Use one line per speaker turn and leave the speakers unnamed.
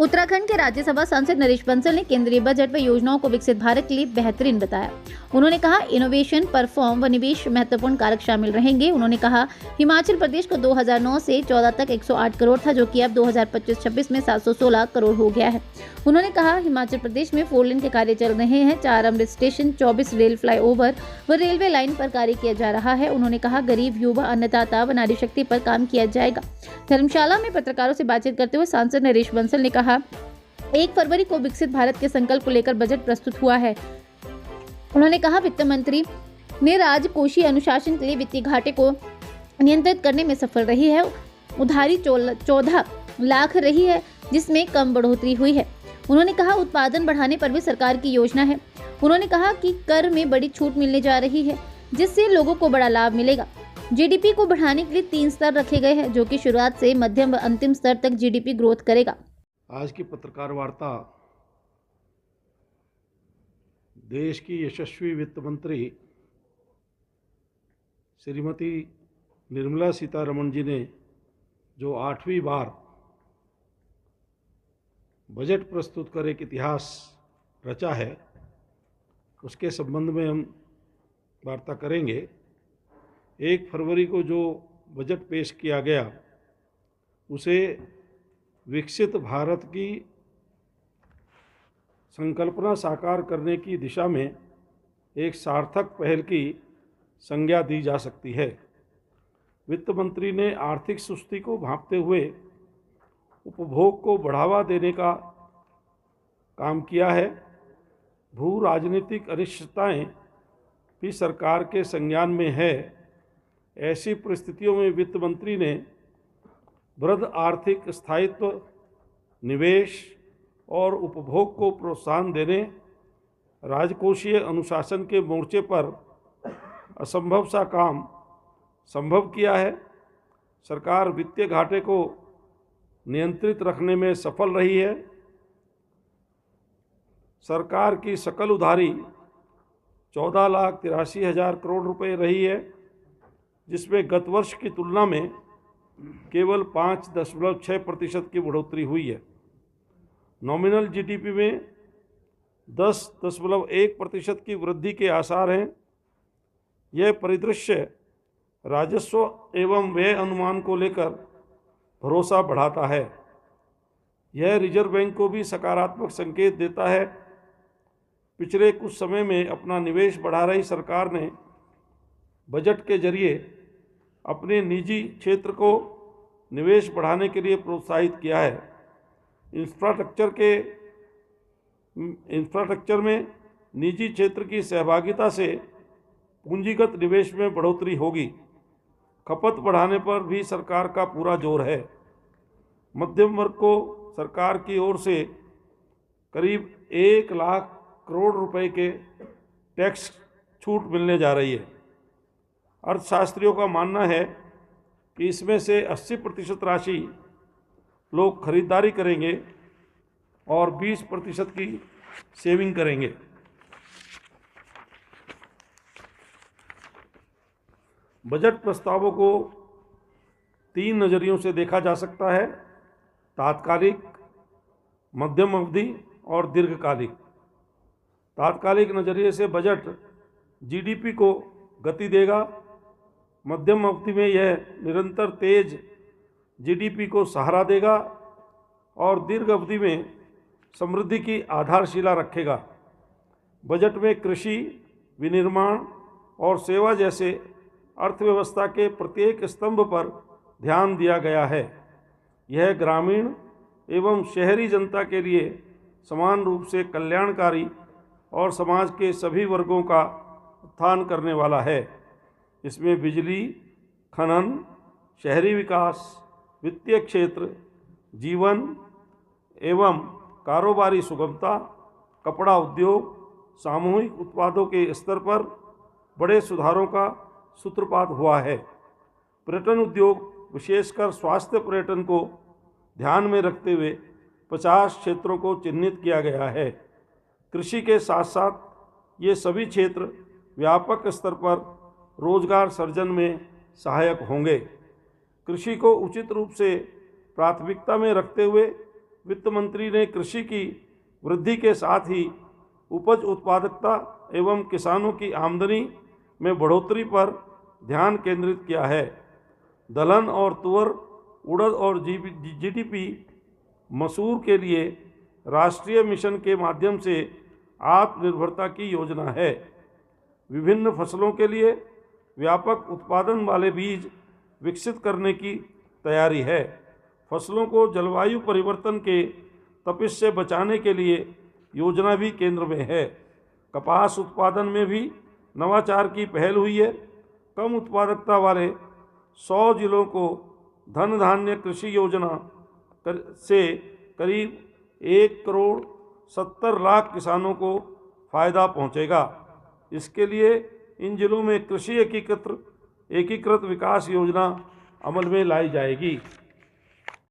उत्तराखंड के राज्यसभा सांसद नरेश बंसल ने केंद्रीय बजट व योजनाओं को विकसित भारत के लिए बेहतरीन बताया। उन्होंने कहा, इनोवेशन, परफॉर्म व निवेश महत्वपूर्ण कारक शामिल रहेंगे। उन्होंने कहा, हिमाचल प्रदेश को 2009 से 14 तक 108 करोड़ था, जो कि अब 2025-26 में 716 करोड़ हो गया है। उन्होंने कहा, हिमाचल प्रदेश में 4 लेन के कार्य चल रहे हैं, 4 अमृत स्टेशन, 24 रेल फ्लाईओवर व रेलवे लाइन पर कार्य किया जा रहा है। उन्होंने कहा, गरीब, युवा, अन्नदाता व नारी शक्ति पर काम किया जाएगा। धर्मशाला में पत्रकारों से बातचीत करते हुए सांसद नरेश बंसल ने कहा, 1 फरवरी को विकसित भारत के संकल्प को लेकर बजट प्रस्तुत हुआ है। उन्होंने कहा, वित्त मंत्री ने राजकोषीय अनुशासन के लिए वित्तीय घाटे को नियंत्रित करने में सफल रही है। उधारी 14 लाख रही है, जिसमें कम बढ़ोतरी हुई है। उन्होंने कहा, उत्पादन बढ़ाने पर भी सरकार की योजना है। उन्होंने कहा कि कर में बड़ी छूट मिलने जा रही है, जिससे लोगों को बड़ा लाभ मिलेगा। जीडीपी को बढ़ाने के लिए 3 स्तर रखे गए हैं, जो कि शुरुआत से मध्यम व अंतिम स्तर तक जीडीपी ग्रोथ करेगा।
आज की पत्रकार वार्ता देश की यशस्वी वित्त मंत्री श्रीमती निर्मला सीतारमण जी ने जो 8वीं बार बजट प्रस्तुत कर एक इतिहास रचा है, उसके संबंध में हम वार्ता करेंगे। 1 फरवरी को जो बजट पेश किया गया, उसे विकसित भारत की संकल्पना साकार करने की दिशा में एक सार्थक पहल की संज्ञा दी जा सकती है। वित्त मंत्री ने आर्थिक सुस्ती को भांपते हुए उपभोग को बढ़ावा देने का काम किया है। भू राजनीतिक अनिश्चितताएं भी सरकार के संज्ञान में है। ऐसी परिस्थितियों में वित्त मंत्री ने वृहद आर्थिक स्थायित्व, निवेश और उपभोग को प्रोत्साहन देने, राजकोषीय अनुशासन के मोर्चे पर असंभव सा काम संभव किया है। सरकार वित्तीय घाटे को नियंत्रित रखने में सफल रही है। सरकार की सकल उधारी 14,83,000 करोड़ रुपए रही है, जिसमें गत वर्ष की तुलना में केवल 5.6% की बढ़ोतरी हुई है। नॉमिनल जीडीपी में 10.1% की वृद्धि के आसार हैं। यह परिदृश्य राजस्व एवं व्यय अनुमान को लेकर भरोसा बढ़ाता है। यह रिजर्व बैंक को भी सकारात्मक संकेत देता है। पिछले कुछ समय में अपना निवेश बढ़ा रही सरकार ने बजट के जरिए अपने निजी क्षेत्र को निवेश बढ़ाने के लिए प्रोत्साहित किया है। इंफ्रास्ट्रक्चर में निजी क्षेत्र की सहभागिता से पूंजीगत निवेश में बढ़ोतरी होगी। खपत बढ़ाने पर भी सरकार का पूरा जोर है। मध्यम वर्ग को सरकार की ओर से करीब 1 लाख करोड़ रुपए के टैक्स छूट मिलने जा रही है। अर्थशास्त्रियों का मानना है कि इसमें से 80% राशि लोग खरीदारी करेंगे और 20% की सेविंग करेंगे। बजट प्रस्तावों को 3 नज़रियों से देखा जा सकता है: तात्कालिक, मध्यम अवधि और दीर्घकालिक। तात्कालिक नज़रिए से बजट जीडीपी को गति देगा। मध्यम अवधि में यह निरंतर तेज जीडीपी को सहारा देगा और दीर्घ अवधि में समृद्धि की आधारशिला रखेगा। बजट में कृषि, विनिर्माण और सेवा जैसे अर्थव्यवस्था के प्रत्येक स्तंभ पर ध्यान दिया गया है। यह ग्रामीण एवं शहरी जनता के लिए समान रूप से कल्याणकारी और समाज के सभी वर्गों का उत्थान करने वाला है। इसमें बिजली, खनन, शहरी विकास, वित्तीय क्षेत्र, जीवन एवं कारोबारी सुगमता, कपड़ा उद्योग, सामूहिक उत्पादों के स्तर पर बड़े सुधारों का सूत्रपात हुआ है। पर्यटन उद्योग, विशेषकर स्वास्थ्य पर्यटन को ध्यान में रखते हुए 50 क्षेत्रों को चिन्हित किया गया है। कृषि के साथ साथ ये सभी क्षेत्र व्यापक स्तर पर रोजगार सर्जन में सहायक होंगे। कृषि को उचित रूप से प्राथमिकता में रखते हुए वित्त मंत्री ने कृषि की वृद्धि के साथ ही उपज उत्पादकता एवं किसानों की आमदनी में बढ़ोतरी पर ध्यान केंद्रित किया है। दलहन और तुअर, उड़द और जीडीपी मसूर के लिए राष्ट्रीय मिशन के माध्यम से आत्मनिर्भरता की योजना है। विभिन्न फसलों के लिए व्यापक उत्पादन वाले बीज विकसित करने की तैयारी है। फसलों को जलवायु परिवर्तन के तपिश से बचाने के लिए योजना भी केंद्र में है। कपास उत्पादन में भी नवाचार की पहल हुई है। कम उत्पादकता वाले 100 जिलों को धन धान्य कृषि योजना से करीब 1,70,00,000 किसानों को फायदा पहुंचेगा। इसके लिए इन जिलों में कृषि एकीकृत विकास योजना अमल में लाई जाएगी।